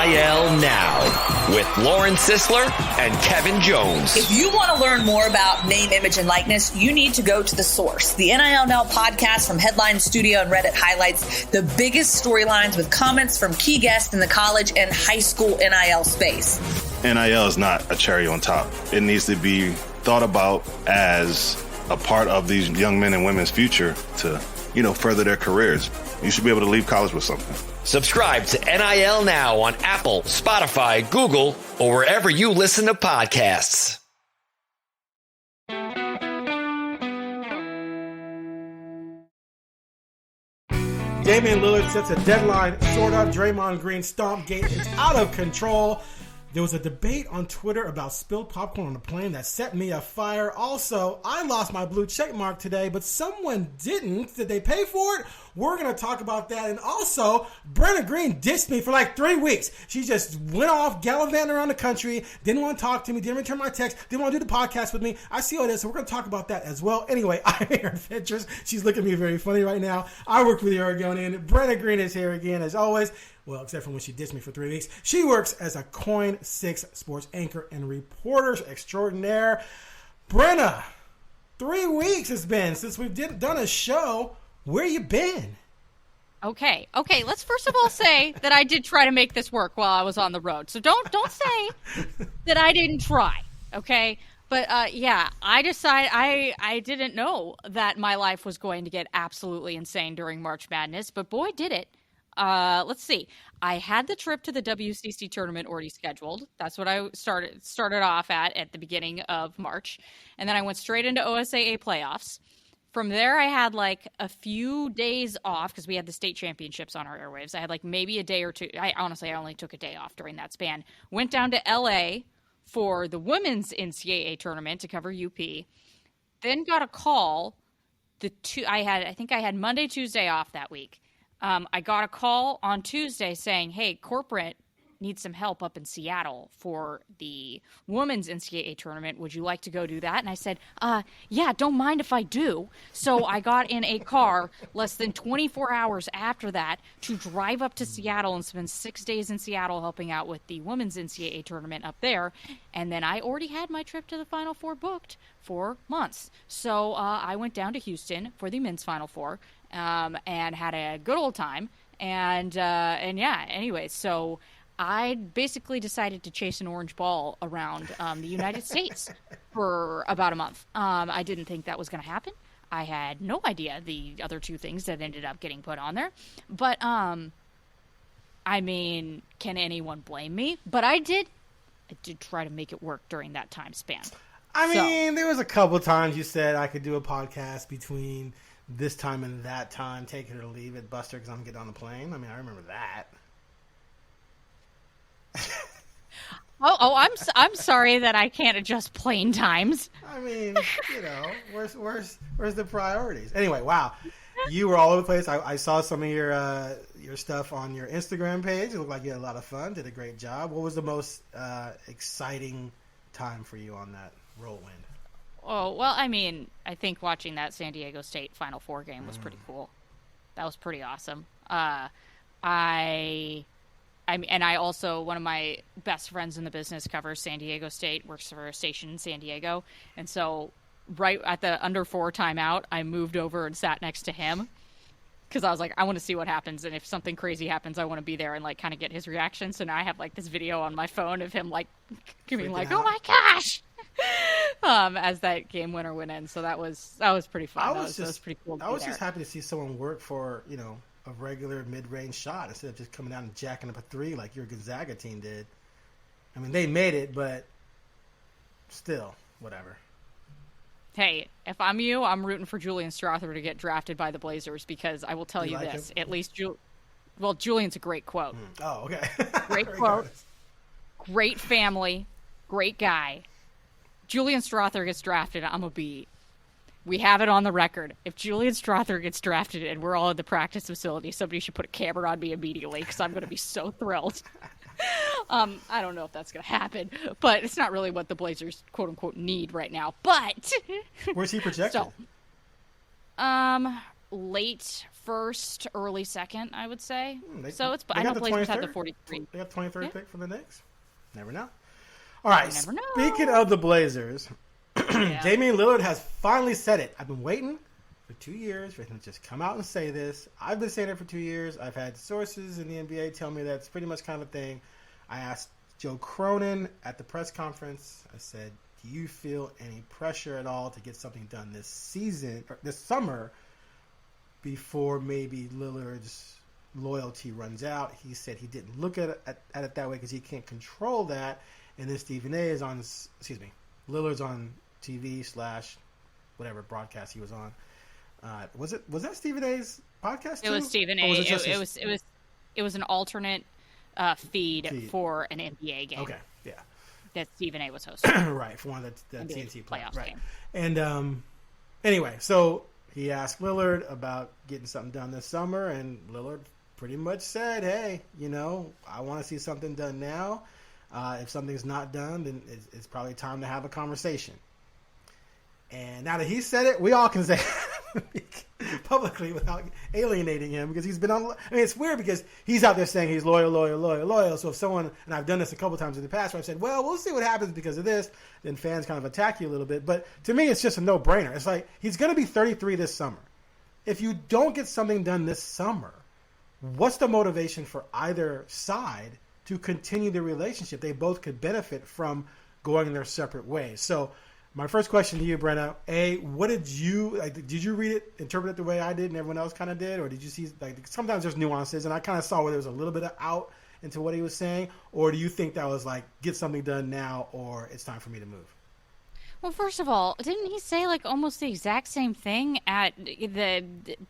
NIL Now with Lauren Sisler and Kevin Jones. If you want to learn more about name, image, and likeness, you need to go to The Source. The NIL Now podcast from Headline Studio and Reddit highlights the biggest storylines with comments from key guests in the college and high school NIL space. NIL is not a cherry on top. It needs to be thought about as a part of these young men and women's future to, further their careers. You should be able to leave college with something. Subscribe to NIL Now on Apple, Spotify, Google, or wherever you listen to podcasts. Damian Lillard sets a deadline, sort of. Draymond Green stomp gate is out of control. There was a debate on Twitter about spilled popcorn on a plane that set me afire. Also, I lost my blue check mark today, but someone didn't. Did they pay for it? We're going to talk about that. And also, Brenna Green ditched me for like 3 weeks. She just went off gallivanting around the country, didn't want to talk to me, didn't return my text, didn't want to do the podcast with me. I see all this, so we're going to talk about that as well. Anyway, I'm Aaron Fentress. She's looking at me very funny right now. I work for the Oregonian. Brenna Green is here again, as always. Well, except for when she ditched me for 3 weeks. She works as a Coin 6 sports anchor and reporter extraordinaire. Brenna, 3 weeks it's been since we've done a show. Where you been? Okay. Let's first of all say that I did try to make this work while I was on the road. So don't say that I didn't try. Okay. But I decided I didn't know that my life was going to get absolutely insane during March Madness, but boy, did it. Let's see. I had the trip to the WCC tournament already scheduled. That's what I started off at the beginning of March. And then I went straight into OSAA playoffs. From there, I had like a few days off because we had the state championships on our airwaves. I had like maybe a day or two. I only took a day off during that span. Went down to LA for the women's NCAA tournament to cover UP. Then got a call. I think I had Monday, Tuesday off that week. I got a call on Tuesday saying, hey, corporate needs some help up in Seattle for the women's NCAA tournament. Would you like to go do that? And I said, yeah, don't mind if I do. So I got in a car less than 24 hours after that to drive up to Seattle and spend 6 days in Seattle helping out with the women's NCAA tournament up there. And then I already had my trip to the Final Four booked for months. So I went down to Houston for the men's Final Four. And had a good old time. And yeah, anyway, so I basically decided to chase an orange ball around the United States for about a month. I didn't think that was going to happen. I had no idea the other two things that ended up getting put on there. But, I mean, can anyone blame me? But I did try to make it work during that time span. There was a couple times you said I could do a podcast between this time and that time, take it or leave it, Buster, because I'm getting on the plane. I remember that. I'm sorry that I can't adjust plane times. Where's the priorities? Anyway, wow, you were all over the place. I saw some of your stuff on your Instagram page. It looked like you had a lot of fun. Did a great job. What was the most exciting time for you on that whirlwind? Oh, well, I think watching that San Diego State Final Four game was pretty cool. That was pretty awesome. And I also, one of my best friends in the business covers San Diego State, works for a station in San Diego. And so right at the under 4 timeout, I moved over and sat next to him because I was like, I want to see what happens. And if something crazy happens, I want to be there and like kind of get his reaction. So now I have like this video on my phone of him like giving like, oh my gosh. As that game winner went in. So that was pretty fun. That was pretty cool. I was just happy to see someone work for, a regular mid-range shot instead of just coming down and jacking up a 3 like your Gonzaga team did. They made it, but still, whatever. Hey, if I'm you, I'm rooting for Julian Strawther to get drafted by the Blazers because I will tell you like this. Him? At least, Julian's a great quote. Oh, okay. Great quote. Great family. Great guy. Julian Strawther gets drafted, I'm going to be... We have it on the record. If Julian Strawther gets drafted and we're all at the practice facility, somebody should put a camera on me immediately because I'm going to be so thrilled. I don't know if that's going to happen, but it's not really what the Blazers, quote unquote, need right now. But where's he projected? So, late first, early second, I would say. They I know got the Blazers had the 23rd. 43. They got 23rd Yeah. pick from the Knicks. Never know. All right. never know. Speaking of the Blazers, Yeah. Damian Lillard has finally said it. I've been waiting for 2 years for him to just come out and say this. I've been saying it for 2 years. I've had sources in the NBA tell me that's pretty much kind of a thing. I asked Joe Cronin at the press conference. I said, do you feel any pressure at all to get something done this season or this summer before maybe Lillard's loyalty runs out? He said he didn't look at it that way because he can't control that. And then Stephen A is on, Lillard's on TV / whatever broadcast he was on. Was that Stephen A's podcast too? It was Stephen Or A. was it just It was an alternate feed for an NBA game. Okay, yeah. That Stephen A was hosting. Right, for one of the NBA TNT playoffs right. game. And anyway, so he asked Lillard about getting something done this summer, and Lillard pretty much said, hey, I want to see something done now. If something's not done, then it's probably time to have a conversation. And now that he said it, we all can say it publicly without alienating him, because he's been on. I mean, it's weird because he's out there saying he's loyal. So if someone, and I've done this a couple times in the past, where I've said, well, we'll see what happens because of this, then fans kind of attack you a little bit. But to me, it's just a no-brainer. It's like, he's going to be 33 this summer. If you don't get something done this summer, what's the motivation for either side to continue the relationship? They both could benefit from going their separate ways. So my first question to you, Brenna, what did you read it, interpret it the way I did and everyone else kind of did? Or did you see, sometimes there's nuances, and I kind of saw where there was a little bit of out into what he was saying? Or do you think that was like, get something done now, or it's time for me to move? Well, first of all, didn't he say almost the exact same thing at the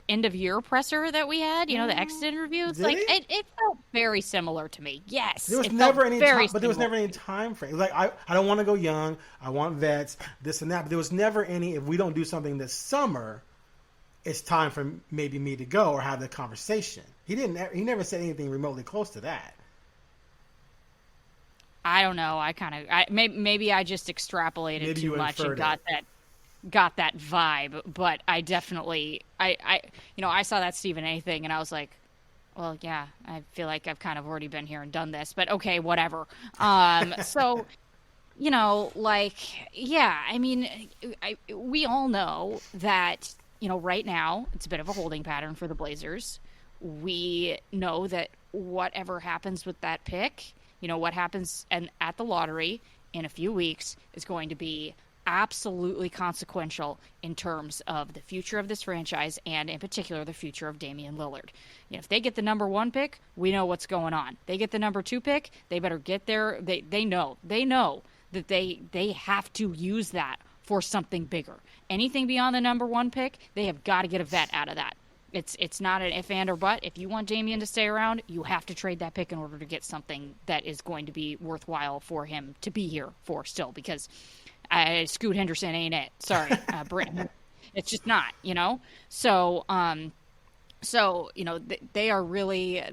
end of year presser that we had? The exit interview. It's it felt very similar to me. Yes, there was it never felt any very time, but there was similar. never any time frame. It was like, I don't want to go young. I want vets, this and that. But there was never any, if we don't do something this summer, it's time for maybe me to go or have the conversation. He never said anything remotely close to that. I don't know. Maybe I just extrapolated too much and got that vibe. But I definitely, I saw that Stephen A thing and I was like, well, yeah, I feel like I've kind of already been here and done this. But okay, whatever. So, yeah. I mean, we all know that right now it's a bit of a holding pattern for the Blazers. We know that whatever happens with that pick, what happens at the lottery in a few weeks is going to be absolutely consequential in terms of the future of this franchise and in particular the future of Damian Lillard. If they get the number 1 pick, we know what's going on. They get the number 2 pick, they better get there. They know that they have to use that for something bigger. Anything beyond the number 1 pick, they have got to get a vet out of that. It's not an if, and, or but. If you want Damian to stay around, you have to trade that pick in order to get something that is going to be worthwhile for him to be here for still, because Scoot Henderson ain't it. Sorry, Britain. It's just not, So, they are really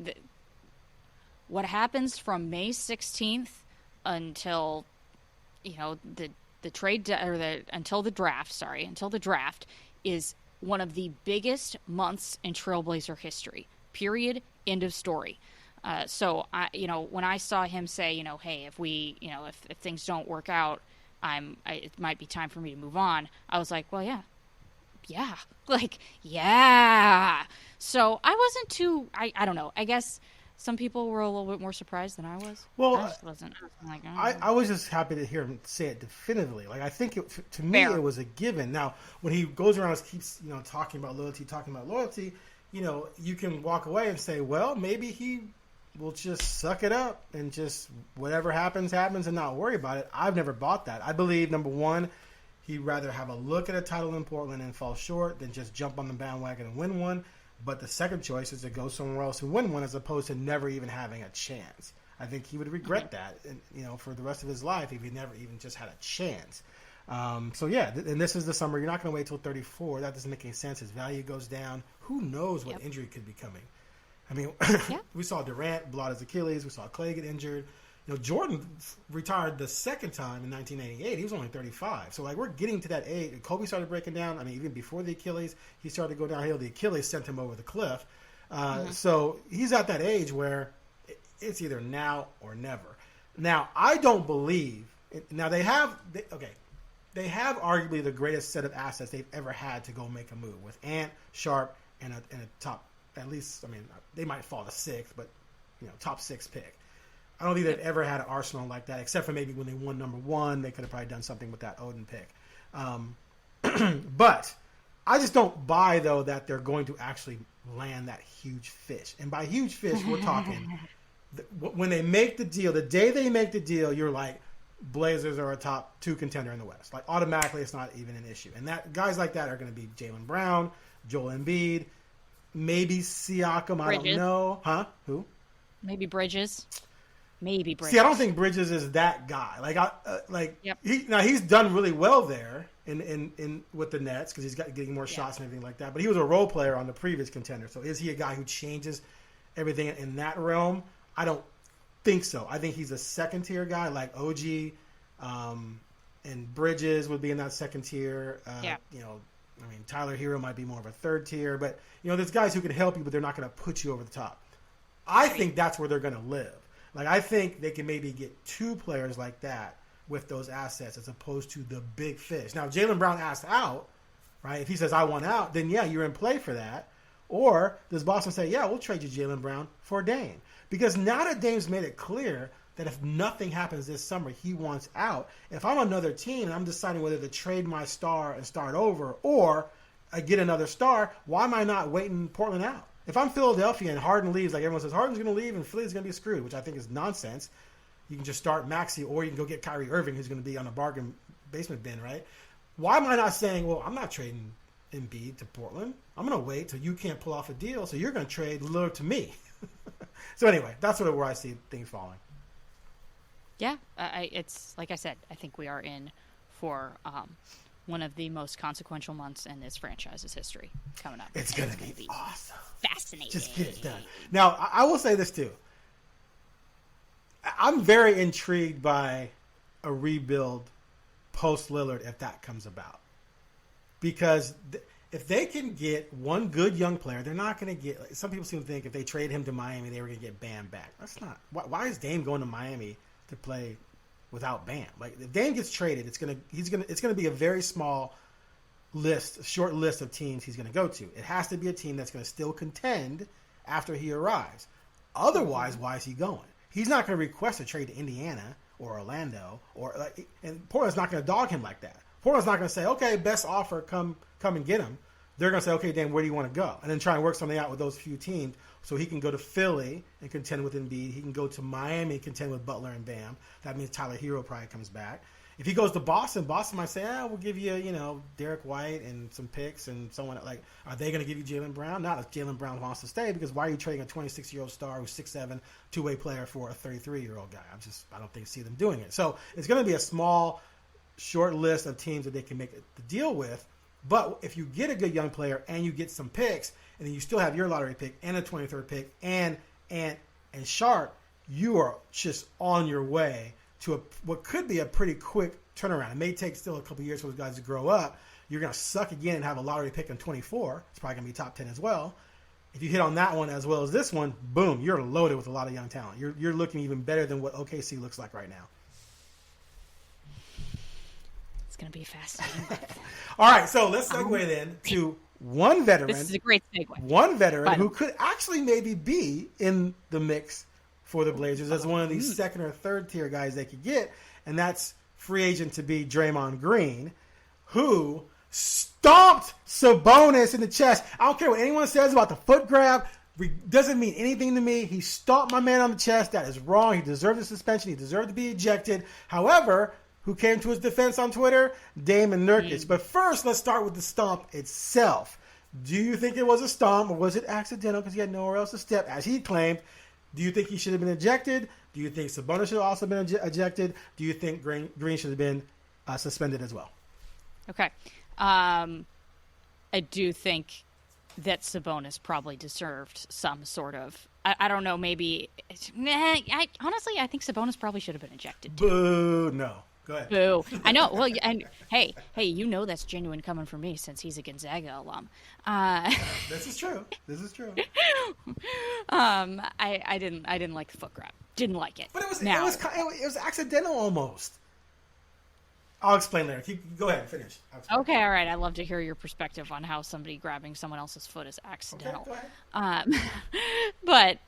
what happens from May 16th until, the trade until the draft is one of the biggest months in Trailblazer history. Period. End of story. So when I saw him say, hey, if we, if things don't work out, it might be time for me to move on. I was like, well, yeah. So I wasn't too. I don't know. I guess some people were a little bit more surprised than I was. Well, I just wasn't. I was just happy to hear him say it definitively. I think to me it was a given. Now, when he goes around and keeps talking about loyalty, you can walk away and say, well, maybe he will just suck it up and just whatever happens and not worry about it. I've never bought that. I believe, number one, he'd rather have a look at a title in Portland and fall short than just jump on the bandwagon and win one. But the second choice is to go somewhere else and win one, as opposed to never even having a chance. I think he would regret that, for the rest of his life if he never even just had a chance. And this is the summer. You're not going to wait till 34. That doesn't make any sense. His value goes down. Who knows what injury could be coming? I mean, we saw Durant blow out his Achilles. We saw Clay get injured. Jordan retired the second time in 1988. He was only 35. So, like, we're getting to that age. Kobe started breaking down. I mean, even before the Achilles, he started to go downhill. The Achilles sent him over the cliff. So he's at that age where it's either now or never. Now, I don't believe – now, they have arguably the greatest set of assets they've ever had to go make a move with Ant, Sharp, and a top – at least, I mean, they might fall to 6th, but, top 6 pick. I don't think they've ever had an arsenal like that, except for maybe when they won number 1. They could have probably done something with that Odin pick. But I just don't buy, though, that they're going to actually land that huge fish. And by huge fish, we're talking when they make the deal, the day they make the deal, you're like, Blazers are a top 2 contender in the West. Like, automatically, it's not even an issue. And that guys like that are going to be Jaylen Brown, Joel Embiid, maybe Siakam. I don't know. Huh? Who? Maybe Bridges. Maybe Bridges. See, I don't think Bridges is that guy. He's done really well there in with the Nets because he's getting more shots and everything like that. But he was a role player on the previous contender. So is he a guy who changes everything in that realm? I don't think so. I think he's a second tier guy like OG, and Bridges would be in that second tier. Tyler Hero might be more of a third tier, but there's guys who can help you, but they're not going to put you over the top. I think that's where they're going to live. Like, I think they can maybe get 2 players like that with those assets as opposed to the big fish. Now, if Jaylen Brown asks out, right? If he says, I want out, then, yeah, you're in play for that. Or does Boston say, yeah, we'll trade you Jaylen Brown for Dame? Because now that Dame's made it clear that if nothing happens this summer, he wants out. If I'm another team and I'm deciding whether to trade my star and start over or I get another star, why am I not waiting Portland out? If I'm Philadelphia and Harden leaves, like everyone says, Harden's going to leave and Philly's going to be screwed, which I think is nonsense. You can just start Maxey or you can go get Kyrie Irving, who's going to be on a bargain basement bin, right? Why am I not saying, well, I'm not trading Embiid to Portland. I'm going to wait till you can't pull off a deal, so you're going to trade Lillard to me. So anyway, that's where I see things falling. Yeah, it's like I said, I think we are in for one of the most consequential months in this franchise's history coming up. It's going to be awesome. Fascinating. Just get it done. Now, I will say this too. I'm very intrigued by a rebuild post-Lillard if that comes about. Because if they can get one good young player, they're not going to get... Like, some people seem to think if they trade him to Miami, they were going to get Bam back. That's not... Why is Dame going to Miami to play without Bam? Like, if Dame gets traded, it's going to be a very small list, a short list of teams he's going to go to. It has to be a team that's going to still contend after he arrives. Otherwise, why is he going? He's not going to request a trade to Indiana or Orlando, and Portland's not going to dog him like that. Portland's not going to say, okay, best offer, come and get him. They're going to say, okay, Dan, where do you want to go? And then try and work something out with those few teams so he can go to Philly and contend with Embiid. He can go to Miami and contend with Butler and Bam. That means Tyler Hero probably comes back. If he goes to Boston might say, we'll give you, Derek White and some picks and someone like, are they going to give you Jaylen Brown? Not if Jaylen Brown wants to stay, because why are you trading a 26-year-old star who's 6'7", two-way player for a 33-year-old guy? I don't see them doing it. So it's going to be a small, short list of teams that they can make the deal with. But if you get a good young player and you get some picks, and then you still have your lottery pick and a 23rd pick and Sharp, you are just on your way to what could be a pretty quick turnaround. It may take still a couple years for those guys to grow up. You're going to suck again and have a lottery pick in 24. It's probably going to be top 10 as well. If you hit on that one as well as this one, boom, you're loaded with a lot of young talent. You're looking even better than what OKC looks like right now. It's going to be fascinating. All right, so let's segue then to one veteran. This is a great segue. One veteran who could actually maybe be in the mix for the Blazers as one of these second or third tier guys they could get, and that's free agent to be Draymond Green, who stomped Sabonis in the chest. I don't care what anyone says about the foot grab. Doesn't mean anything to me. He stomped my man on the chest. That is wrong. He deserved a suspension. He deserved to be ejected. However, who came to his defense on Twitter? Damon Nurkic. But first, let's start with the stomp itself. Do you think it was a stomp, or was it accidental because he had nowhere else to step, as he claimed? Do you think he should have been ejected? Do you think Sabonis should have also been ejected? Do you think Green should have been suspended as well? Okay. I do think that Sabonis probably deserved some sort of I don't know. Maybe. Honestly, I think Sabonis probably should have been ejected. Boo! No. Go ahead. Boo! I know. Well, and hey, you know that's genuine coming from me since he's a Gonzaga alum. This is true. I didn't like the foot grab. Didn't like it. But it was accidental almost. I'll explain later. Go ahead, finish. Okay, all right. I'd love to hear your perspective on how somebody grabbing someone else's foot is accidental. Okay, go ahead.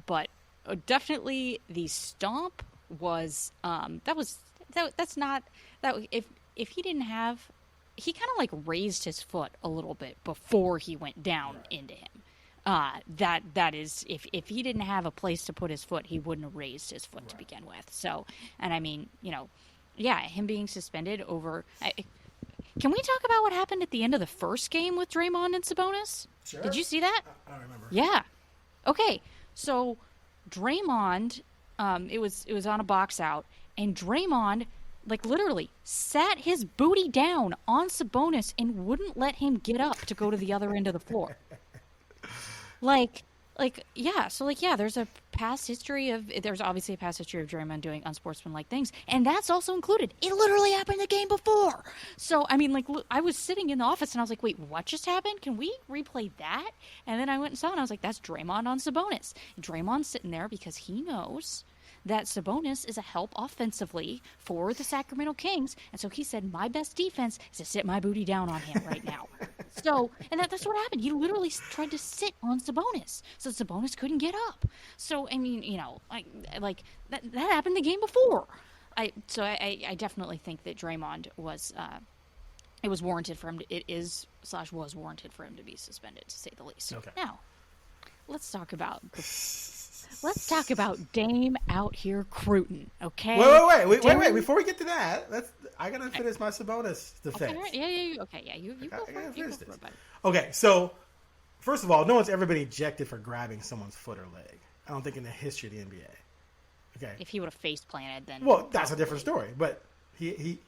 But definitely the stomp was that's not that if he didn't have, he kind of like raised his foot a little bit before he went down into him. That is, if he didn't have a place to put his foot, he wouldn't have raised his foot to begin with. So, and I mean, yeah, him being suspended over. Can we talk about what happened at the end of the first game with Draymond and Sabonis? Sure. Did you see that? I don't remember. Yeah. Okay. So Draymond, it was on a box out, and Draymond, like literally, sat his booty down on Sabonis and wouldn't let him get up to go to the other end of the floor. There's a past history of Draymond doing unsportsmanlike things, and that's also included. It literally happened the game before. So, I mean, I was sitting in the office, and I was like, wait, what just happened? Can we replay that? And then I went and saw it, and I was like, that's Draymond on Sabonis. And Draymond's sitting there because he knows that Sabonis is a help offensively for the Sacramento Kings. And so he said, my best defense is to sit my booty down on him right now. So, and that's what happened. He literally tried to sit on Sabonis, so Sabonis couldn't get up. So, I mean, that happened the game before. I definitely think that Draymond was, it was warranted for him was warranted for him to be suspended, to say the least. Okay. Now, let's talk about Dame out here Cruton, okay? Wait. Before we get to that, I gotta finish my Sabonis defense. Okay, you go for it. Okay, so first of all, no one's ever been ejected for grabbing someone's foot or leg. I don't think in the history of the NBA. Okay. If he would have face planted, then that's a different story. But he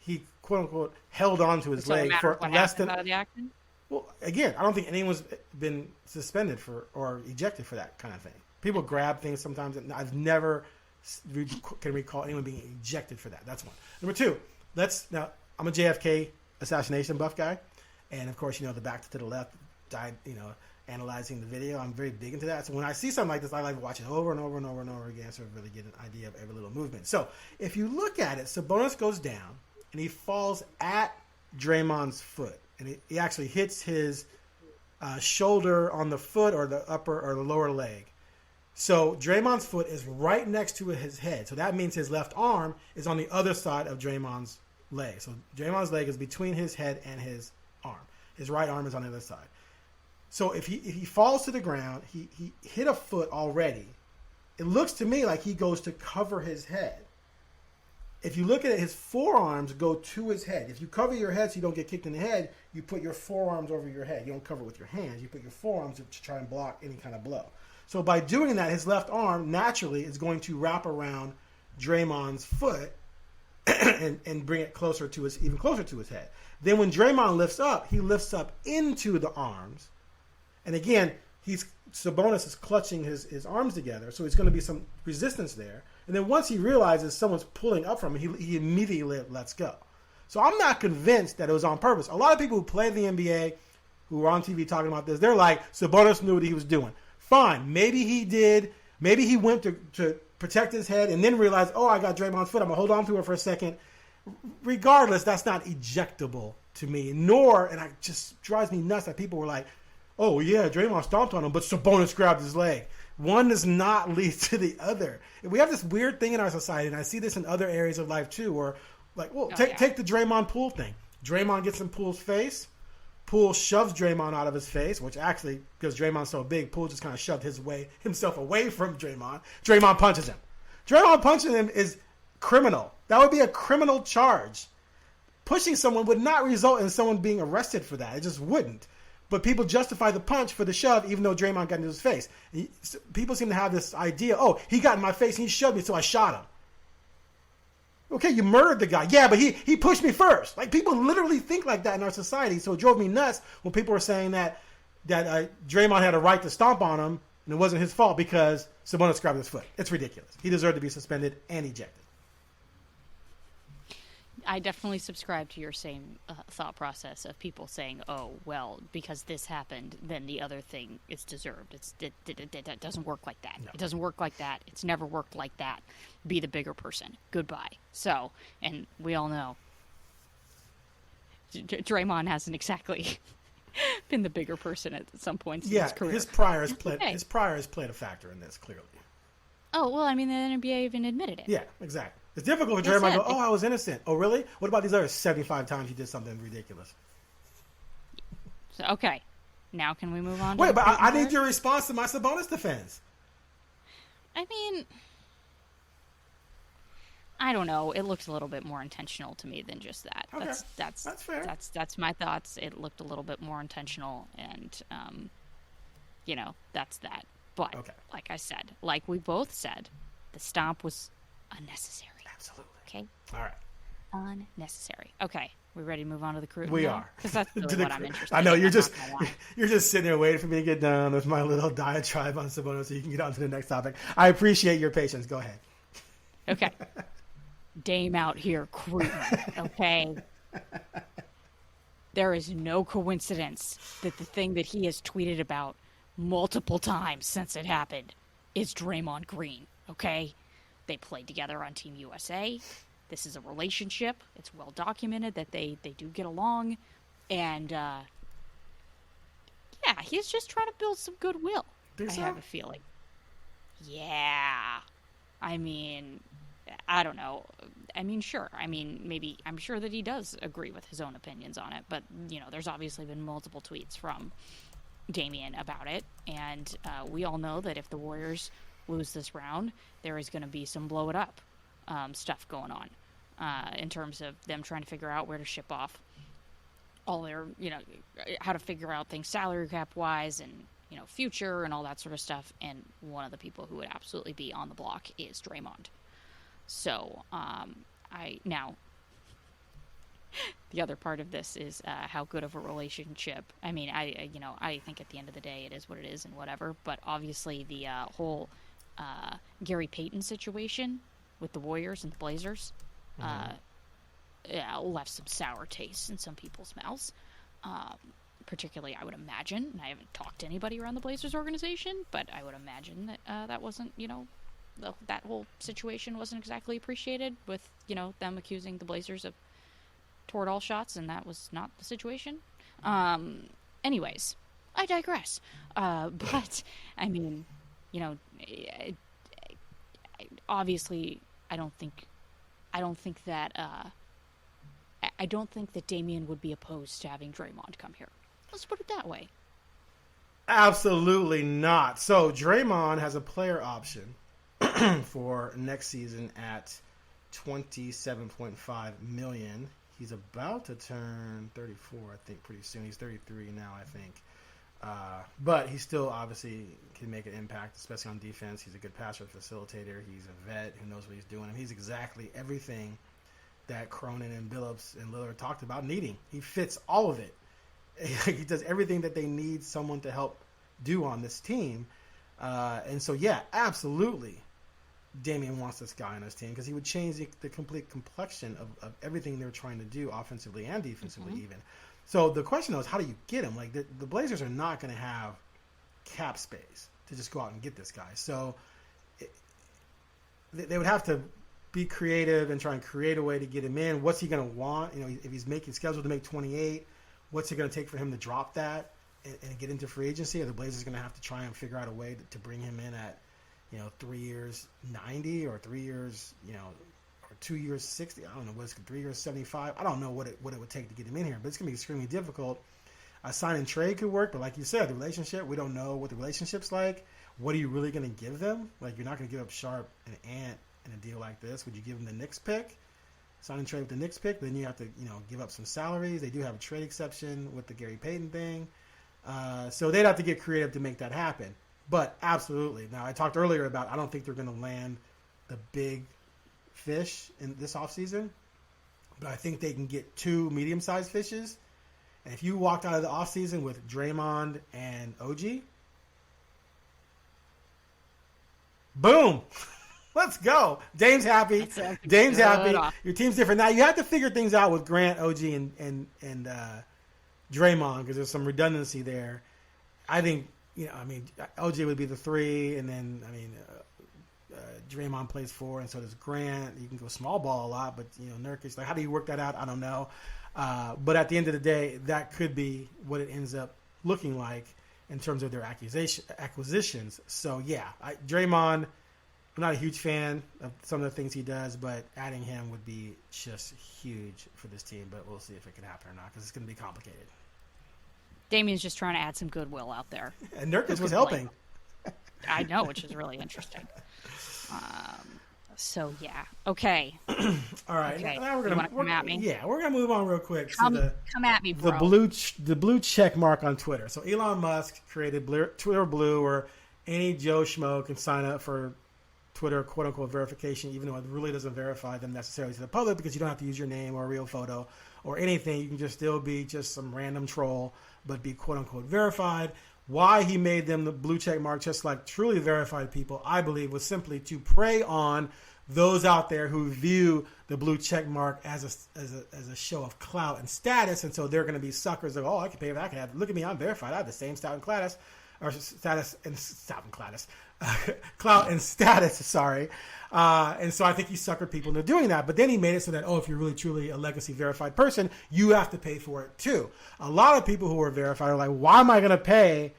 quote unquote held on to his leg for less than. Out of the action? Well, again, I don't think anyone's been suspended for or ejected for that kind of thing. People grab things sometimes, and I've never can recall anyone being ejected for that. That's one. Number two, I'm a JFK assassination buff guy, and of course, the back to the left died, analyzing the video. I'm very big into that. So when I see something like this, I like to watch it over and over and over and over again, so I really get an idea of every little movement. So if you look at it, Sabonis goes down, and he falls at Draymond's foot, and he actually hits his shoulder on the foot or the upper or the lower leg. So Draymond's foot is right next to his head. So that means his left arm is on the other side of Draymond's leg. So Draymond's leg is between his head and his arm. His right arm is on the other side. So if he falls to the ground, he hit a foot already. It looks to me like he goes to cover his head. If you look at it, his forearms go to his head. If you cover your head so you don't get kicked in the head, you put your forearms over your head. You don't cover it with your hands. You put your forearms to try and block any kind of blow. So by doing that, his left arm naturally is going to wrap around Draymond's foot and bring it even closer to his head. Then when Draymond lifts up, he lifts up into the arms. And again, Sabonis is clutching his arms together, so there's going to be some resistance there. And then once he realizes someone's pulling up from him, he immediately lets go. So I'm not convinced that it was on purpose. A lot of people who play the NBA, who are on TV talking about this, they're like, Sabonis knew what he was doing. Fine, maybe he did. Maybe he went to protect his head and then realized, I got Draymond's foot. I'm going to hold on to it for a second. Regardless, that's not ejectable to me. And it just drives me nuts that people were like, oh, yeah, Draymond stomped on him, but Sabonis grabbed his leg. One does not lead to the other. We have this weird thing in our society, and I see this in other areas of life too, where, take the Draymond Poole thing. Draymond gets in Poole's face. Poole shoves Draymond out of his face, which actually, because Draymond's so big, Poole just kind of shoved himself away from Draymond. Draymond punches him. Draymond punching him is criminal. That would be a criminal charge. Pushing someone would not result in someone being arrested for that. It just wouldn't. But people justify the punch for the shove, even though Draymond got into his face. People seem to have this idea, he got in my face and he shoved me, so I shot him. Okay, you murdered the guy. Yeah, but he pushed me first. Like, people literally think like that in our society. So it drove me nuts when people were saying that Draymond had a right to stomp on him And it wasn't his fault because Sabonis grabbed his foot. It's ridiculous. He deserved to be suspended and ejected. I definitely subscribe to your same thought process of people saying, "Oh, well, because this happened, then the other thing is deserved." It doesn't work like that. No. It doesn't work like that. It's never worked like that. Be the bigger person. Goodbye. So, and we all know Draymond hasn't exactly been the bigger person at some points in his career. His prior has played a factor in this clearly. Oh well, I mean, the NBA even admitted it. Yeah, exactly. It's difficult for That's Draymond to it. go, "Oh, I was innocent." Oh, really? What about these other 75 times you did something ridiculous? So, okay, now can we move on? Wait, to but I need your. your response to my Sabonis defense. I mean, I don't know. It looked a little bit more intentional to me than just that. Okay. That's fair. That's my thoughts. It looked a little bit more intentional, and that's that. But Okay. like I said, like we both said, the stomp was unnecessary. Absolutely. Okay, All right. unnecessary. Okay, we ready to move on to the crew? We are. Because that's To really the what I'm cr- interested. I know in. you're I'm just not gonna lie. you're just sitting there waiting for me to get done with my little diatribe on Sabonis so you can get on to the next topic. I appreciate your patience. Go ahead. Okay. Dame out here crew. Okay. There is no coincidence that the thing that he has tweeted about multiple times since it happened is Draymond Green. Okay. They played together on Team USA. This is a relationship. It's well documented that they do get along. And, he's just trying to build some goodwill. Think I so? have a feeling. Yeah. I mean, I don't know. I mean, sure. I mean, maybe I'm sure that he does agree with his own opinions on it. But, there's obviously been multiple tweets from Damian about it. And we all know that if the Warriors lose this round, there is going to be some blow it up stuff going on in terms of them trying to figure out where to ship off all their, how to figure out things salary cap wise and, future and all that sort of stuff. And one of the people who would absolutely be on the block is Draymond. So, the other part of this is how good of a relationship. I mean, I think at the end of the day it is what it is and whatever. But obviously the whole Gary Payton situation with the Warriors and the Blazers left some sour taste in some people's mouths. Particularly, I would imagine, and I haven't talked to anybody around the Blazers organization, but I would imagine that that wasn't, that whole situation wasn't exactly appreciated with, them accusing the Blazers of Toradol shots, and that was not the situation. Anyways, I digress. But, I mean, obviously, I don't think that Damian would be opposed to having Draymond come here. Let's put it that way. Absolutely not. So Draymond has a player option for next season at $27.5 million. He's about to turn 34, I think, pretty soon. He's 33 now, I think. But he still obviously can make an impact, especially on defense. He's a good passer, facilitator. He's a vet who knows what he's doing. And he's exactly everything that Cronin and Billups and Lillard talked about needing. He fits all of it. He does everything that they need someone to help do on this team. And so, yeah, absolutely, Damian wants this guy on his team because he would change the complete complexion of everything they're trying to do offensively and defensively even. So the question, though, is how do you get him? Like, the Blazers are not going to have cap space to just go out and get this guy. So they would have to be creative and try and create a way to get him in. What's he going to want? If he's scheduled to make 28, what's it going to take for him to drop that and get into free agency? Are the Blazers going to have to try and figure out a way to bring him in at, 3 years 90 or 3 years, or 2 years 60? I don't know. What's 3 years 75? I don't know what it would take to get him in here, but it's going to be extremely difficult. A sign and trade could work, but like you said, the relationship, we don't know what the relationship's like. What are you really going to give them? Like, you're not going to give up Sharp and Ant in a deal like this. Would you give them the Knicks pick? Sign and trade with the Knicks pick, but then you have to, give up some salaries. They do have a trade exception with the Gary Payton thing. So they'd have to get creative to make that happen. But absolutely. Now, I talked earlier about I don't think they're going to land the big fish in this offseason, but I think they can get 2 medium-sized fishes. And if you walked out of the offseason with Draymond and OG, Boom. Let's go. Dame's happy. Dame's happy. Your team's different. Now, you have to figure things out with Grant, OG, and Draymond because there's some redundancy there. I think, OG would be the 3, and then, Draymond plays 4, and so does Grant. You can go small ball a lot, but, Nurkic, how do you work that out? I don't know. But at the end of the day, that could be what it ends up looking like in terms of their acquisitions. So, yeah, Draymond, I'm not a huge fan of some of the things he does, but adding him would be just huge for this team. But we'll see if it can happen or not because it's going to be complicated. Damien's just trying to add some goodwill out there. And Nurkic was helping. I know, which is really interesting. So, yeah. Okay. All right. Okay. Now we're gonna come at me? Yeah, we're going to move on real quick to Come at me, bro. the blue check mark on Twitter. So Elon Musk created Twitter Blue, where any Joe Schmo can sign up for Twitter quote-unquote verification, even though it really doesn't verify them necessarily to the public because you don't have to use your name or a real photo or anything. You can just still be just some random troll, but be quote-unquote verified. Why he made them the blue check mark, just like truly verified people, I believe, was simply to prey on those out there who view the blue check mark as a show of clout and status, and so they're going to be suckers. Like, oh, I can pay for that. I can have. Look at me, I'm verified. I have the same clout and status. Sorry, and so I think he suckered people into doing that. But then he made it so that if you're really truly a legacy verified person, you have to pay for it too. A lot of people who are verified are like, why am I going to pay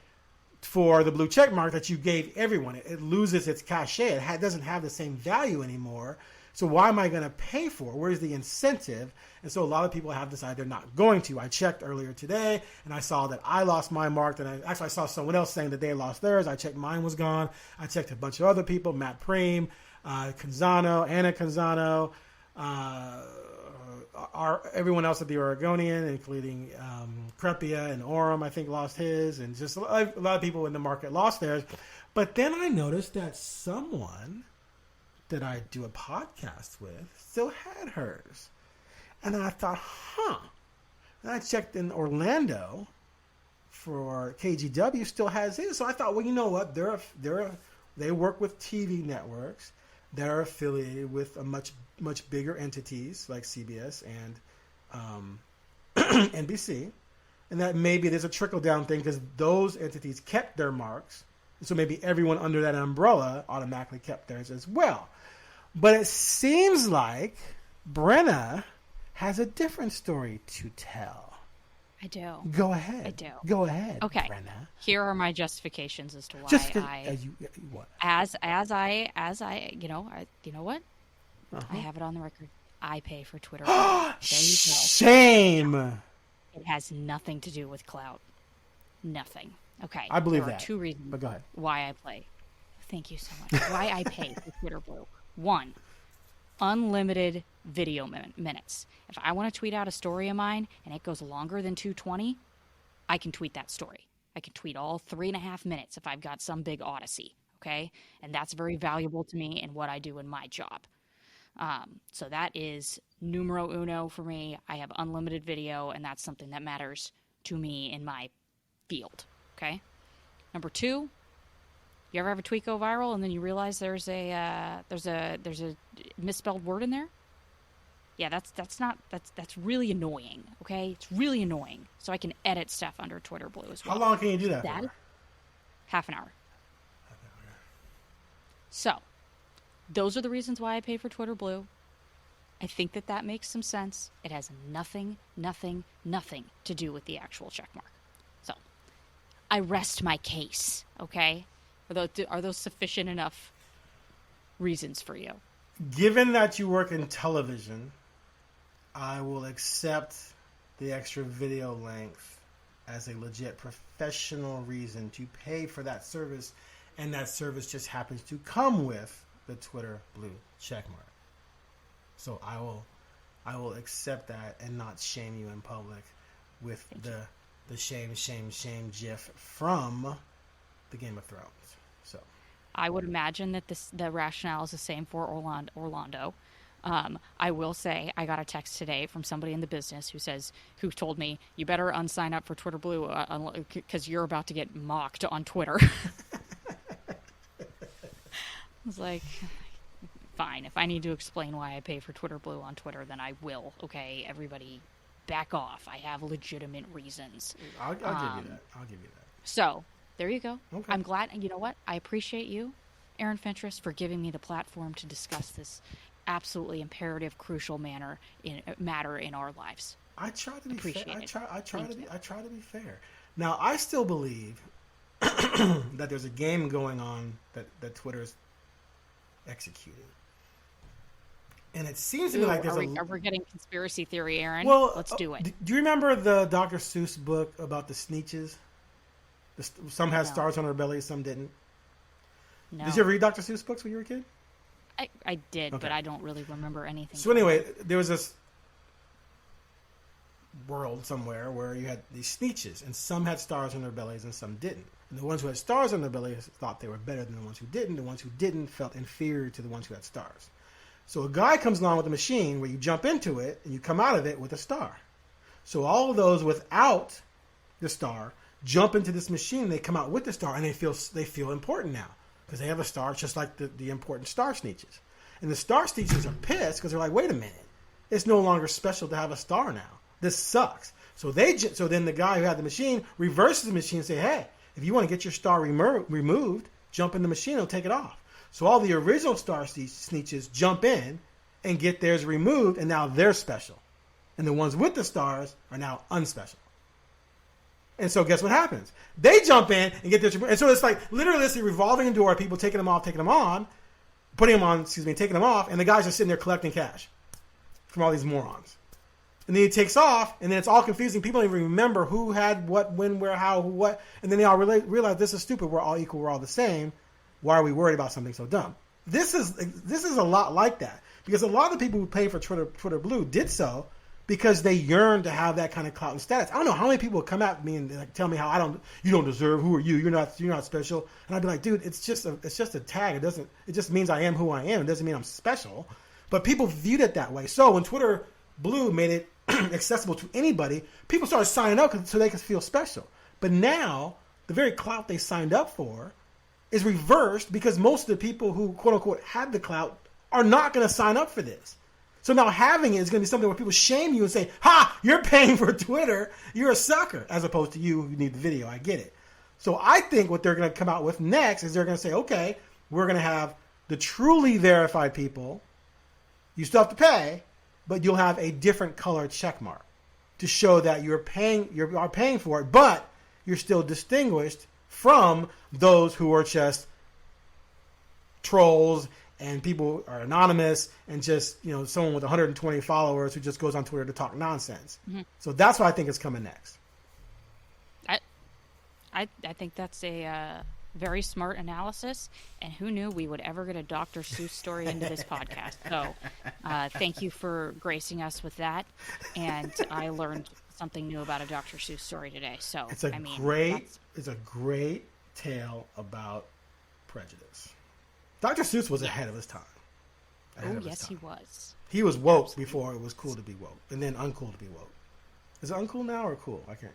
for the blue check mark that you gave everyone? It loses its cachet. It doesn't have the same value anymore. So why am I going to pay for it? Where's the incentive? And so a lot of people have decided they're not going to. I checked earlier today, and I saw that I lost my mark. And I saw someone else saying that they lost theirs. I checked mine was gone. I checked a bunch of other people, Matt Preem, Canzano, Anna Canzano, everyone else at the Oregonian, including Crepia and Orem, I think, lost his. And just a lot of people in the market lost theirs. But then I noticed that someone that I do a podcast with still had hers. And I thought, And I checked in Orlando for KGW, still has his. So I thought, well, you know what? They work with TV networks. They're affiliated with a much bigger entities like CBS and NBC. And that maybe there's a trickle-down thing because those entities kept their marks. So maybe everyone under that umbrella automatically kept theirs as well. But it seems like Brenna has a different story to tell. I do. Go ahead. I do. Go ahead, okay. Brenna. Here are my justifications as to why what? You know what? Uh-huh. I have it on the record. I pay for Twitter. There you go. Shame. It has nothing to do with clout. Nothing. Okay. I believe there that. Are 2 reasons but go ahead. why I play. Thank you so much. Why I pay for Twitter Blue. 1, unlimited video minutes. If I want to tweet out a story of mine and it goes longer than 220, I can tweet that story. I can tweet all 3.5 minutes if I've got some big odyssey. Okay. And that's very valuable to me in what I do in my job. So that is numero uno for me. I have unlimited video, and that's something that matters to me in my field. Okay. Number 2, you ever have a tweet go viral and then you realize there's a misspelled word in there? Yeah, that's really annoying. Okay, it's really annoying. So I can edit stuff under Twitter Blue as well. How long can you do that for? Half an hour. So, those are the reasons why I pay for Twitter Blue. I think that makes some sense. It has nothing to do with the actual checkmark. So, I rest my case, okay? Are those sufficient enough reasons for you? Given that you work in television, I will accept the extra video length as a legit professional reason to pay for that service, and that service just happens to come with the Twitter Blue checkmark. So I will accept that and not shame you in public with the shame gif from the Game of Thrones. So I would imagine that the rationale is the same for Orlando. I will say I got a text today from somebody in the business who told me, you better unsign up for Twitter Blue because you're about to get mocked on Twitter. was like, fine. If I need to explain why I pay for Twitter Blue on Twitter, then I will. Okay, everybody, back off. I have legitimate reasons. I'll give you that. I'll give you that. So there you go. Okay. I'm glad. You know what? I appreciate you, Aaron Fentress, for giving me the platform to discuss this absolutely imperative, crucial matter in our lives. I try to be Appreciate fair. it. I try to be fair. Now, I still believe that there's a game going on that Twitter's executing. And it seems to me like there's are we getting conspiracy theory, Aaron? Well, let's do it. Do you remember the Dr. Seuss book about the Sneetches? Some had stars on their bellies, some didn't. No. Did you ever read Dr. Seuss books when you were a kid? I did, Okay. but I don't really remember anything. So anyway, there was this world somewhere where you had these Sneetches, and some had stars on their bellies and some didn't. And the ones who had stars on their bellies thought they were better than the ones who didn't. The ones who didn't felt inferior to the ones who had stars. So a guy comes along with a machine where you jump into it and you come out of it with a star. So all of those without the star jump into this machine, they come out with the star, and they feel important now because they have a star, just like the important star Sneetches. And the star Sneetches are pissed because they're like, wait a minute, it's no longer special to have a star now. This sucks. So then the guy who had the machine reverses the machine and say, hey, if you want to get your star removed, jump in the machine, it'll take it off. So all the original star Sneetches jump in and get theirs removed, and now they're special. And the ones with the stars are now unspecial. And so guess what happens? They jump in and get theirs removed. And so it's like literally this revolving door, people taking them off, taking them on, taking them off, and the guys are sitting there collecting cash from all these morons. And then he takes off, and then it's all confusing. People don't even remember who had what, when, where, how, who, what. And then they all realize this is stupid. We're all equal. We're all the same. Why are we worried about something so dumb? This is a lot like that, because a lot of the people who pay for Twitter Blue did so because they yearn to have that kind of clout and status. I don't know how many people come at me and like tell me how you don't deserve. Who are you? You're not special. And I'd be like, dude, it's just a tag. It just means I am who I am. It doesn't mean I'm special. But people viewed it that way. So when Twitter Blue made it accessible to anybody, people started signing up so they could feel special. But now the very clout they signed up for is reversed because most of the people who quote unquote had the clout are not going to sign up for this. So now having it is going to be something where people shame you and say, ha, you're paying for Twitter. You're a sucker, as opposed to you who need the video. I get it. So I think what they're going to come out with next is they're going to say, okay, we're going to have the truly verified people. You still have to pay, but you'll have a different color check mark to show that you are paying for it, but you're still distinguished from those who are just trolls and people are anonymous and just, someone with 120 followers who just goes on Twitter to talk nonsense. Mm-hmm. So that's what I think is coming next. I think that's a very smart analysis, and who knew we would ever get a Dr. Seuss story into this podcast. So thank you for gracing us with that, and I learned something new about a Dr. Seuss story today. So it's a great tale about prejudice. Dr. Seuss was ahead of his time. He was. He was woke before it was cool to be woke, and then uncool to be woke. Is it uncool now or cool? I can't.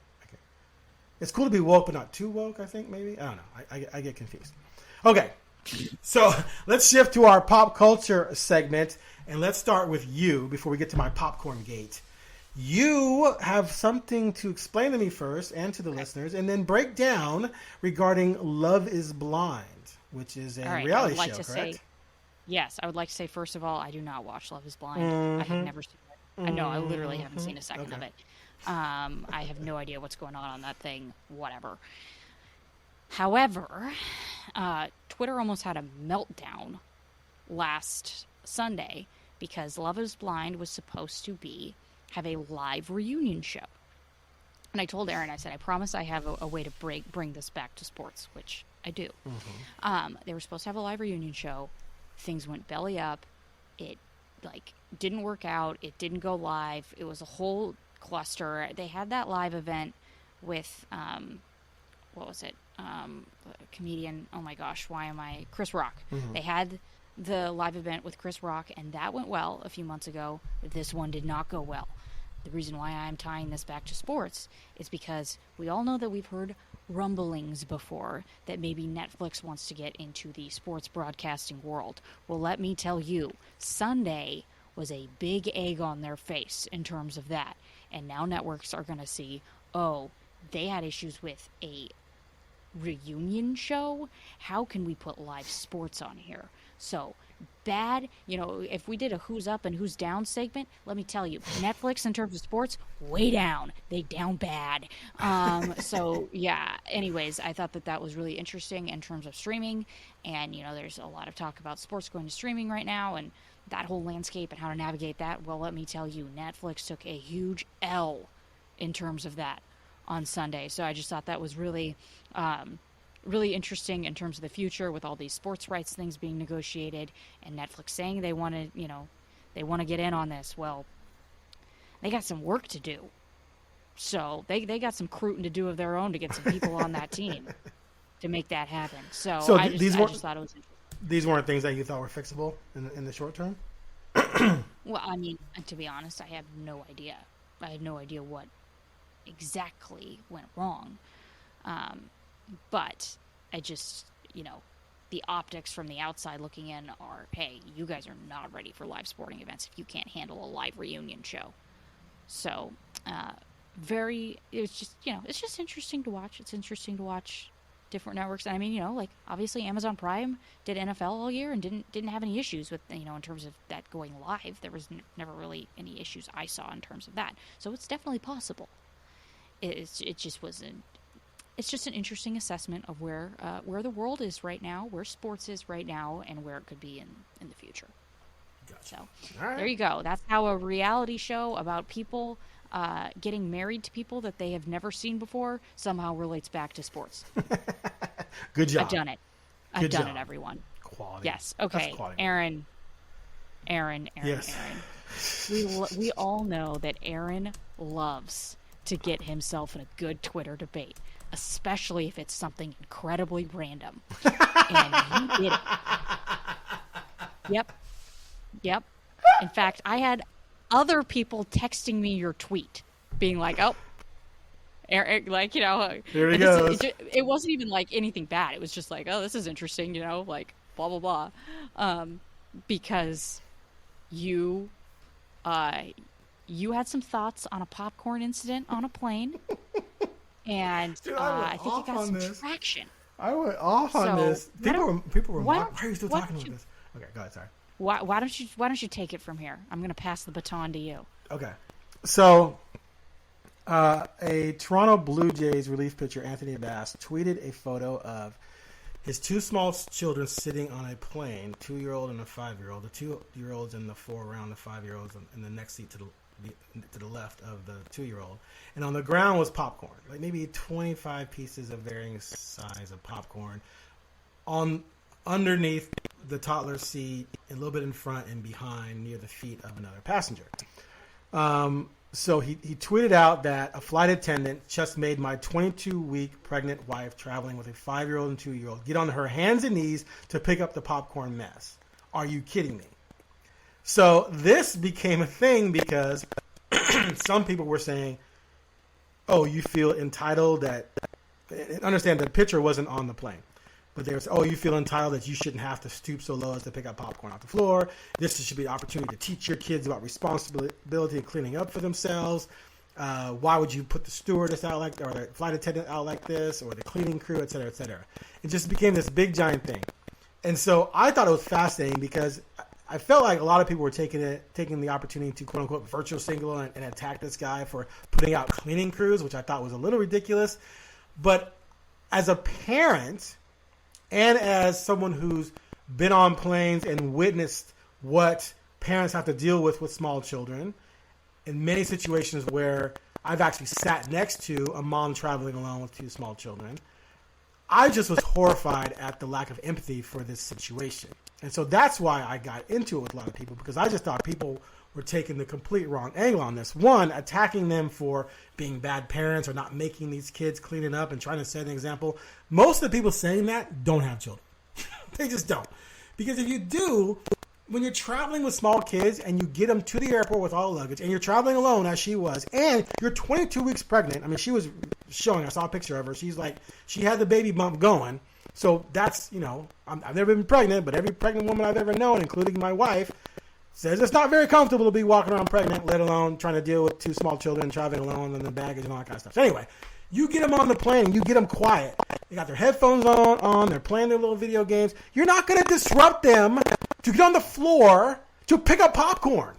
It's cool to be woke, but not too woke, I think, maybe. I don't know. I get confused. Okay, so let's shift to our pop culture segment, and let's start with you before we get to my popcorn gate. You have something to explain to me first and to the listeners, and then break down regarding Love is Blind, which is a reality show, correct? Yes, I would like to say, first of all, I do not watch Love is Blind. Mm-hmm. I have never seen it. Mm-hmm. I literally haven't seen a second of it. I have no idea what's going on that thing, whatever. However, Twitter almost had a meltdown last Sunday because Love is Blind was supposed to have a live reunion show. And I told Aaron, I said, I promise I have a way to bring this back to sports, which I do. Mm-hmm. They were supposed to have a live reunion show. Things went belly up. It didn't work out. It didn't go live. It was a whole cluster. They had that live event with what was it? A comedian. Oh my gosh, Chris Rock. Mm-hmm. They had the live event with Chris Rock, and that went well a few months ago. This one did not go well. The reason why I'm tying this back to sports is because we all know that we've heard rumblings before that maybe Netflix wants to get into the sports broadcasting world. Well, let me tell you, Sunday was a big egg on their face in terms of that. And now networks are going to see, oh, they had issues with a reunion show. How can we put live sports on here? So bad, if we did a who's up and who's down segment, let me tell you, Netflix in terms of sports, way down. They down bad. So yeah, anyways, I thought that was really interesting in terms of streaming. And, there's a lot of talk about sports going to streaming right now and that whole landscape and how to navigate that. Well, let me tell you, Netflix took a huge L in terms of that on Sunday. So I just thought that was really, really interesting in terms of the future with all these sports rights things being negotiated and Netflix saying they want to get in on this. Well, they got some work to do. So they got some recruiting to do of their own to get some people on that team to make that happen. So I just thought it was interesting. These weren't things that you thought were fixable in the short term? Well, I mean, to be honest, I have no idea. I had no idea what exactly went wrong. But I just, the optics from the outside looking in are, hey, you guys are not ready for live sporting events if you can't handle a live reunion show. So, it's just interesting to watch. It's interesting to watch different networks. I mean, obviously Amazon Prime did NFL all year and didn't have any issues with, in terms of that going live. There was never really any issues I saw in terms of that. So it's definitely possible. It's just an interesting assessment of where the world is right now, where sports is right now, and where it could be in the future. Gotcha. So There you go. That's how a reality show about people getting married to people that they have never seen before somehow relates back to sports. Good job. I've done it. I've done it, everyone. Quality. Yes. Okay. Aaron. Yes. Aaron. We all know that Aaron loves to get himself in a good Twitter debate, especially if it's something incredibly random. And he did it. Yep. In fact, I had other people texting me your tweet, being like, "Oh, Eric, here he goes." It wasn't even like anything bad. It was just like, "Oh, this is interesting," like blah blah blah, because you had some thoughts on a popcorn incident on a plane, and Dude, I think you got some traction. I went off on this. People were. Why are you still talking about this? Okay, go ahead. Sorry. Why don't you take it from here? I'm going to pass the baton to you. Okay. So, a Toronto Blue Jays relief pitcher, Anthony Bass, tweeted a photo of his two small children sitting on a plane, 2-year-old and a 5-year-old. The 2-year-old's in the foreground, the 5-year-old's in the next seat to the left of the 2-year-old. And on the ground was popcorn, like maybe 25 pieces of varying size of popcorn underneath the toddler's seat, a little bit in front and behind near the feet of another passenger. So he tweeted out that a flight attendant just made my 22-week pregnant wife traveling with a 5-year-old and 2-year-old get on her hands and knees to pick up the popcorn mess. Are you kidding me? So this became a thing because some people were saying, oh, you feel entitled that... Understand the picture wasn't on the plane. But they were saying, oh, you feel entitled that you shouldn't have to stoop so low as to pick up popcorn off the floor. This should be an opportunity to teach your kids about responsibility and cleaning up for themselves. Why would you put the stewardess out like, or the flight attendant out like this, or the cleaning crew, et cetera, et cetera. It just became this big giant thing. And so I thought it was fascinating because I felt like a lot of people were taking the opportunity to quote unquote virtual single and attack this guy for putting out cleaning crews, which I thought was a little ridiculous. But as a parent, and as someone who's been on planes and witnessed what parents have to deal with small children, in many situations where I've actually sat next to a mom traveling alone with 2 small children, I just was horrified at the lack of empathy for this situation. And so that's why I got into it with a lot of people, because I just thought people were taking the complete wrong angle on this. One, attacking them for being bad parents or not making these kids cleaning up and trying to set an example. Most of the people saying that don't have children. They just don't. Because if you do, when you're traveling with small kids and you get them to the airport with all the luggage and you're traveling alone as she was, and you're 22 weeks pregnant, I mean, she was showing. I saw a picture of her. She's like, she had the baby bump going. So that's, I've never been pregnant, but every pregnant woman I've ever known, including my wife, says it's not very comfortable to be walking around pregnant, let alone trying to deal with 2 small children, traveling alone, and the baggage and all that kind of stuff. So anyway, you get them on the plane, and you get them quiet. They got their headphones on, they're playing their little video games. You're not going to disrupt them to get on the floor to pick up popcorn.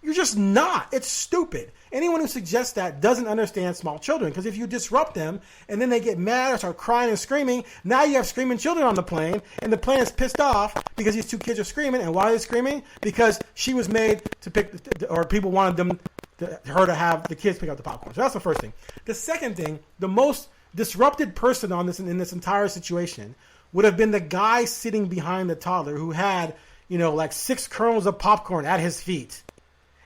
You're just not. It's stupid. Anyone who suggests that doesn't understand small children, because if you disrupt them and then they get mad or start crying and screaming, now you have screaming children on the plane, and the plane is pissed off because these 2 kids are screaming. And why are they screaming? Because she was made to pick, or people wanted her to have the kids pick up the popcorn. So that's the first thing. The second thing, the most disrupted person in this entire situation would have been the guy sitting behind the toddler who had, like 6 kernels of popcorn at his feet.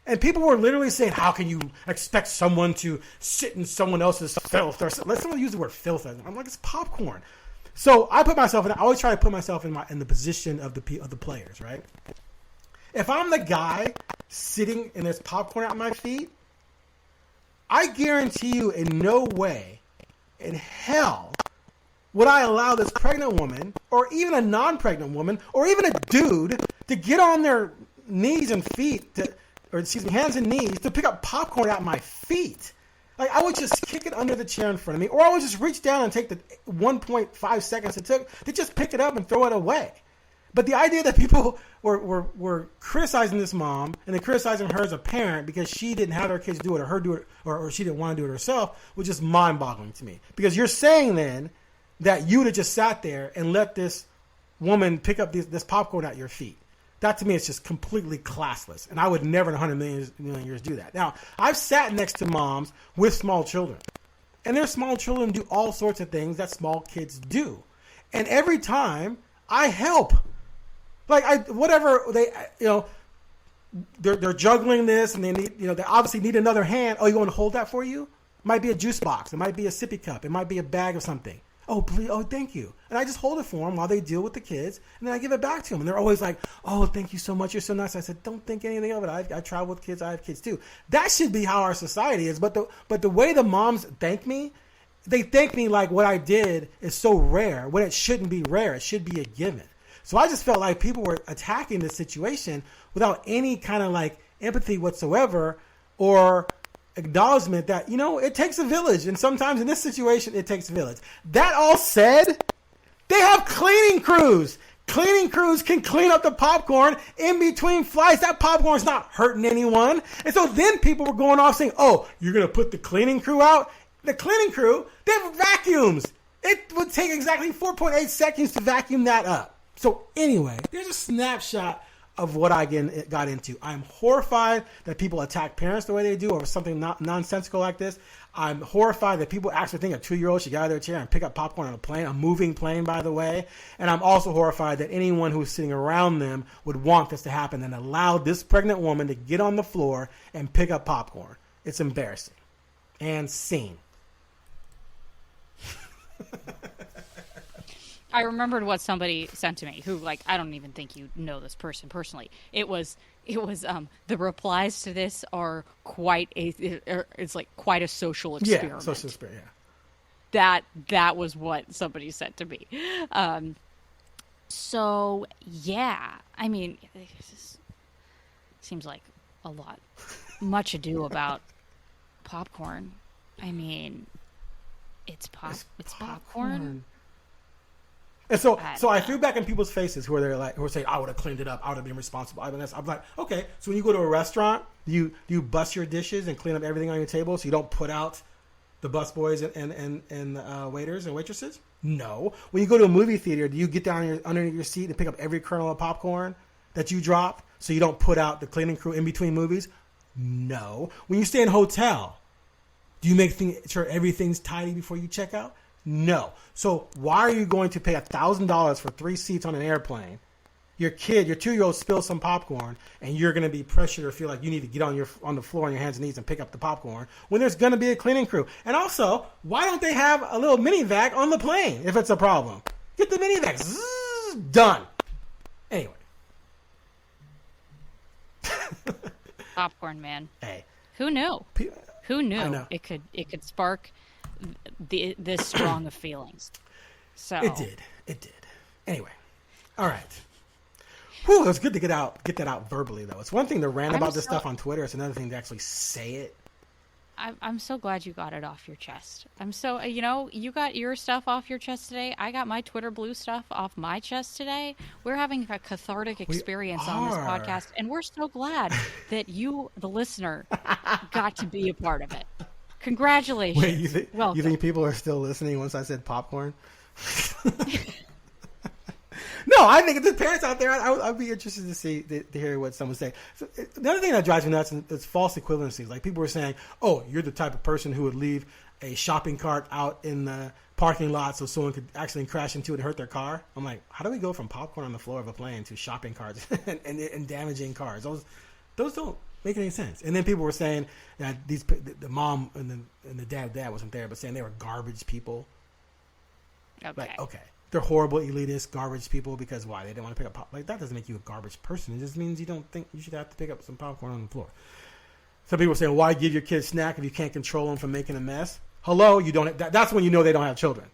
And people were literally saying, how can you expect someone to sit in someone else's filth? Or let's someone use the word filth. I'm like, it's popcorn. So I always try to put myself in the position of the players, right? If I'm the guy sitting and there's popcorn at my feet, I guarantee you in no way in hell would I allow this pregnant woman, or even a non-pregnant woman, or even a dude to get on their knees and feet hands and knees to pick up popcorn at my feet. Like, I would just kick it under the chair in front of me, or I would just reach down and take the 1.5 seconds it took to just pick it up and throw it away. But the idea that people were criticizing this mom, and then criticizing her as a parent because she didn't have her kids do it, or her do it, or she didn't want to do it herself, was just mind-boggling to me. Because you're saying then that you would have just sat there and let this woman pick up this popcorn at your feet. That to me is just completely classless. And I would never in 100 million years do that. Now, I've sat next to moms with small children. And their small children do all sorts of things that small kids do. And every time I help. Like, they're juggling this, and they need, they obviously need another hand. Oh, you want to hold that for you? It might be a juice box. It might be a sippy cup. It might be a bag of something. Oh, please. Oh, thank you. And I just hold it for them while they deal with the kids, and then I give it back to them. And they're always like, oh, thank you so much. You're so nice. I said, don't think anything of it. I travel with kids. I have kids too. That should be how our society is. But the way the moms thank me, they thank me like what I did is so rare, when it shouldn't be rare. It should be a given. So I just felt like people were attacking the situation without any kind of like empathy whatsoever, or acknowledgement that, it takes a village. And sometimes in this situation, it takes a village. That all said, they have cleaning crews. Cleaning crews can clean up the popcorn in between flights. That popcorn's not hurting anyone. And so then people were going off saying, oh, you're going to put the cleaning crew out? The cleaning crew, they have vacuums. It would take exactly 4.8 seconds to vacuum that up. So anyway, there's a snapshot of what I got into. I'm horrified that people attack parents the way they do over something nonsensical like this. I'm horrified that people actually think a 2-year-old should get out of their chair and pick up popcorn on a plane, a moving plane, by the way. And I'm also horrified that anyone who's sitting around them would want this to happen and allow this pregnant woman to get on the floor and pick up popcorn. It's embarrassing. And scene. I remembered what somebody sent to me, who, like, I don't even think you know this person personally. It was the replies to this are it's like quite a social experiment. Yeah, social experiment. Yeah. That was what somebody sent to me. So yeah, I mean, it seems like a lot, much ado about popcorn. I mean, it's popcorn. And so I threw back in people's faces who were saying, I would have cleaned it up. I would have been responsible. I'm like, okay. So when you go to a restaurant, do you bust your dishes and clean up everything on your table so you don't put out the busboys and waiters and waitresses? No. When you go to a movie theater, do you get down underneath your seat and pick up every kernel of popcorn that you drop so you don't put out the cleaning crew in between movies? No. When you stay in a hotel, do you make sure everything's tidy before you check out? No. So why are you going to pay $1,000 for 3 seats on an airplane? Your 2-year-old spills some popcorn, and you're going to be pressured or feel like you need to get on the floor on your hands and knees and pick up the popcorn when there's going to be a cleaning crew. And also, why don't they have a little mini vac on the plane if it's a problem? Get the mini vac. Zzz, done. Anyway. Popcorn, man. Hey. Who knew? Who knew I know. it could spark this strong of feelings. So It did. Anyway, all right. Whew, it was good to get that out verbally, though. It's one thing to rant about this stuff on Twitter. It's another thing to actually say it. I'm so glad you got it off your chest. I'm so, you got your stuff off your chest today. I got my Twitter blue stuff off my chest today. We're having a cathartic experience on this podcast, and we're so glad that you, the listener, got to be a part of it. Congratulations. Wait, you think people are still listening once I said popcorn? No, I think the parents out there, I'd be interested to hear what someone say. So, the other thing that drives me nuts is false equivalencies. Like people were saying, "Oh, you're the type of person who would leave a shopping cart out in the parking lot so someone could actually crash into it and hurt their car." I'm like, how do we go from popcorn on the floor of a plane to shopping carts and damaging cars? Those don't make any sense. And then people were saying that the mom and the dad wasn't there, but saying they were garbage people. Okay. Like, okay. They're horrible, elitist, garbage people because why? They didn't want to pick up pop. Like, that doesn't make you a garbage person. It just means you don't think you should have to pick up some popcorn on the floor. Some people are saying, why give your kid a snack if you can't control them from making a mess? Hello, you don't. That's when you know they don't have children.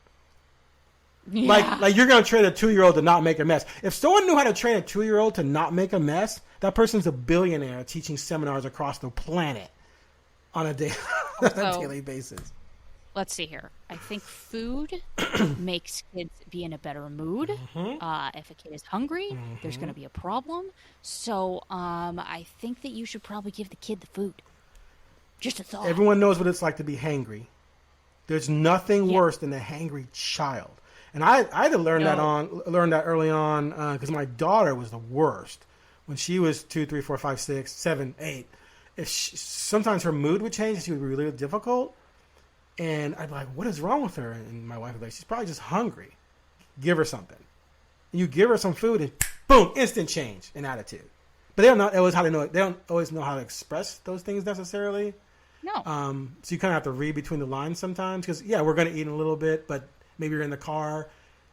Yeah. Like you're going to train a 2-year-old to not make a mess. If someone knew how to train a 2-year-old to not make a mess, that person's a billionaire teaching seminars across the planet on a daily basis. Let's see here. I think food makes kids be in a better mood. Mm-hmm. If a kid is hungry, there's going to be a problem. So I think that you should probably give the kid the food. Just a thought. Everyone knows what it's like to be hangry. There's nothing worse than a hangry child. And I had to learn that early on because my daughter was the worst. When she was 2, 3, 4, 5, 6, 7, 8, sometimes her mood would change and she would be really difficult. And I'd be like, what is wrong with her? And my wife would be like, she's probably just hungry. Give her something. And you give her some food and boom, instant change in attitude. But they don't always know how to express those things necessarily. No. So you kind of have to read between the lines sometimes because, we're going to eat in a little bit, but maybe you're in the car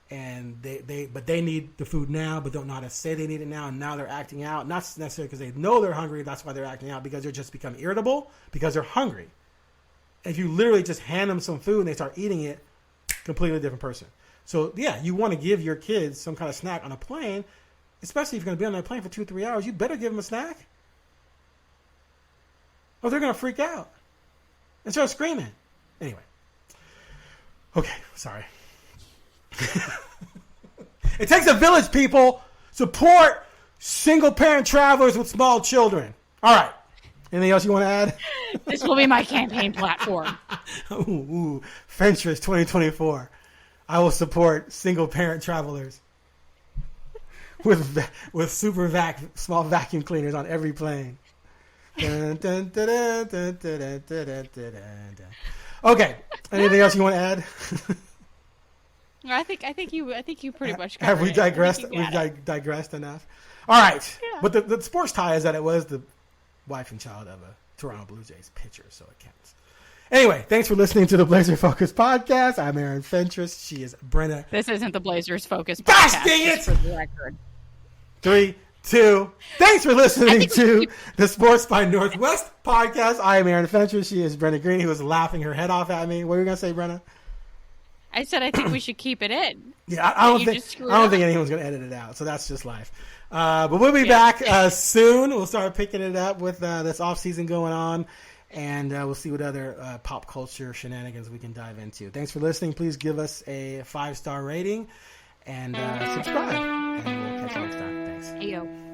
and they need the food now, but don't know how to say they need it now. And now they're acting out, not necessarily because they know they're hungry. That's why they're acting out, because they're just become irritable because they're hungry. If you literally just hand them some food and they start eating it, completely different person. So, you want to give your kids some kind of snack on a plane, especially if you're going to be on that plane for 2-3 hours. You better give them a snack, or they're going to freak out and start screaming. Anyway. Okay, sorry. It takes a village, people. Support single-parent travelers with small children. All right. Anything else you want to add? This will be my campaign platform. Ooh, Fentress 2024. I will support single-parent travelers with super small vacuum cleaners on every plane. Okay. Anything else you want to add? I think you pretty much covered have we digressed? We've digressed enough. All right. Yeah. But the sports tie is that it was the wife and child of a Toronto Blue Jays pitcher, so it counts. Anyway, thanks for listening to the Blazer Focus podcast. I'm Aaron Fentress. She is Brenna. This isn't the Blazers Focus podcast. Gosh dang it! For the record. 3, 2. Thanks for listening to the Sports by Northwest podcast. I am Aaron Fentress. She is Brenna Green, who was laughing her head off at me. What were you going to say, Brenna? I said I think we should keep it in. Yeah, I don't think anyone's going to edit it out, so that's just life. But we'll be back soon. We'll start picking it up with this off season going on, and we'll see what other pop culture shenanigans we can dive into. Thanks for listening. Please give us a 5-star rating and subscribe, and we'll catch you next time. Thanks. Hey, yo.